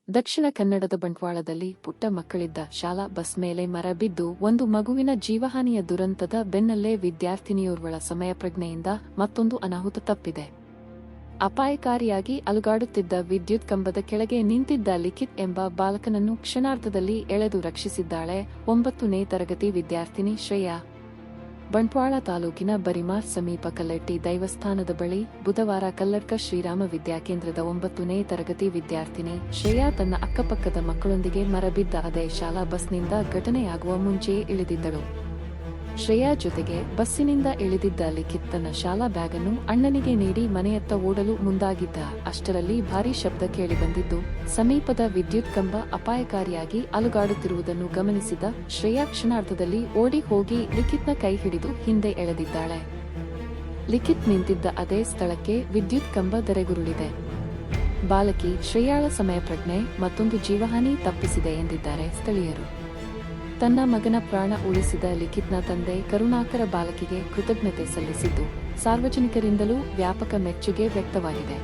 ದಕ್ಷಿಣ ಕನ್ನಡದ ಬಂಟ್ವಾಳದಲ್ಲಿ ಪುಟ್ಟ ಮಕ್ಕಳಿದ್ದ ಶಾಲಾ ಬಸ್ ಮೇಲೆ ಮರ ಬಿದ್ದು ಒಂದು ಮಗುವಿನ ಜೀವಹಾನಿಯ ದುರಂತದ ಬೆನ್ನಲ್ಲೇ ವಿದ್ಯಾರ್ಥಿನಿಯೋರ್ವಳ ಸಮಯ ಪ್ರಜ್ಞೆಯಿಂದ ಮತ್ತೊಂದು ಅನಾಹುತ ತಪ್ಪಿದೆ. ಅಪಾಯಕಾರಿಯಾಗಿ ಅಲುಗಾಡುತ್ತಿದ್ದ ವಿದ್ಯುತ್ ಕಂಬದ ಕೆಳಗೆ ನಿಂತಿದ್ದ ಲಿಖಿತ್ ಎಂಬ ಬಾಲಕನನ್ನು ಕ್ಷಣಾರ್ಧದಲ್ಲಿ ಎಳೆದು ರಕ್ಷಿಸಿದ್ದಾಳೆ 9ನೇ ತರಗತಿ ವಿದ್ಯಾರ್ಥಿನಿ ಶ್ರೇಯಾ. ಬಂಟ್ವಾಳ ತಾಲೂಕಿನ ಬರಿಮಾರ್ ಸಮೀಪ ಕಲ್ಲಟ್ಟಿ ದೈವಸ್ಥಾನದ ಬಳಿ ಬುಧವಾರ ಕಲ್ಲಡ್ಕ ಶ್ರೀರಾಮ ವಿದ್ಯಾಕೇಂದ್ರದ 9ನೇ ತರಗತಿ ವಿದ್ಯಾರ್ಥಿನಿ ಶ್ರೇಯಾ ತನ್ನ ಅಕ್ಕಪಕ್ಕದ ಮಕ್ಕಳೊಂದಿಗೆ ಮರಬಿದ್ದ ಅದೇ ಶಾಲಾ ಬಸ್ನಿಂದ ಘಟನೆಯಾಗುವ ಮುಂಚೆಯೇ ಇಳಿದಿದ್ದಳು. ಶ್ರೇಯಾ ಜೊತೆಗೆ ಬಸ್ಸಿನಿಂದ ಇಳಿದಿದ್ದ ಲಿಖಿತ್ ತನ್ನ ಶಾಲಾ ಬ್ಯಾಗನ್ನು ಅಣ್ಣನಿಗೆ ನೀಡಿ ಮನೆಯತ್ತ ಓಡಲು ಮುಂದಾಗಿದ್ದ. ಅಷ್ಟರಲ್ಲಿ ಭಾರೀ ಶಬ್ದ ಕೇಳಿಬಂದಿದ್ದು, ಸಮೀಪದ ವಿದ್ಯುತ್ ಕಂಬ ಅಪಾಯಕಾರಿಯಾಗಿ ಅಲುಗಾಡುತ್ತಿರುವುದನ್ನು ಗಮನಿಸಿದ ಶ್ರೇಯಾ ಕ್ಷಣಾರ್ಧದಲ್ಲಿ ಓಡಿ ಹೋಗಿ ಲಿಖಿತ್ನ ಕೈ ಹಿಡಿದು ಹಿಂದೆ ಎಳೆದಿದ್ದಾಳೆ. ಲಿಖಿತ್ ನಿಂತಿದ್ದ ಅದೇ ಸ್ಥಳಕ್ಕೆ ವಿದ್ಯುತ್ ಕಂಬ ಧರೆಗುರುಳಿದೆ. ಬಾಲಕಿ ಶ್ರೇಯಾಳ ಸಮಯ ಪ್ರಜ್ಞೆ ಮತ್ತೊಂದು ಜೀವಹಾನಿ ತಪ್ಪಿಸಿದೆ ಎಂದಿದ್ದಾರೆ ಸ್ಥಳೀಯರು. ತನ್ನ ಮಗನ ಪ್ರಾಣ ಉಳಿಸಿದ ಲಿಖಿತ್ನ ತಂದೆ ಕರುಣಾಕರ ಬಾಲಕಿಗೆ ಕೃತಜ್ಞತೆ ಸಲ್ಲಿಸಿದ್ದು, ಸಾರ್ವಜನಿಕರಿಂದಲೂ ವ್ಯಾಪಕ ಮೆಚ್ಚುಗೆ ವ್ಯಕ್ತವಾಗಿದೆ.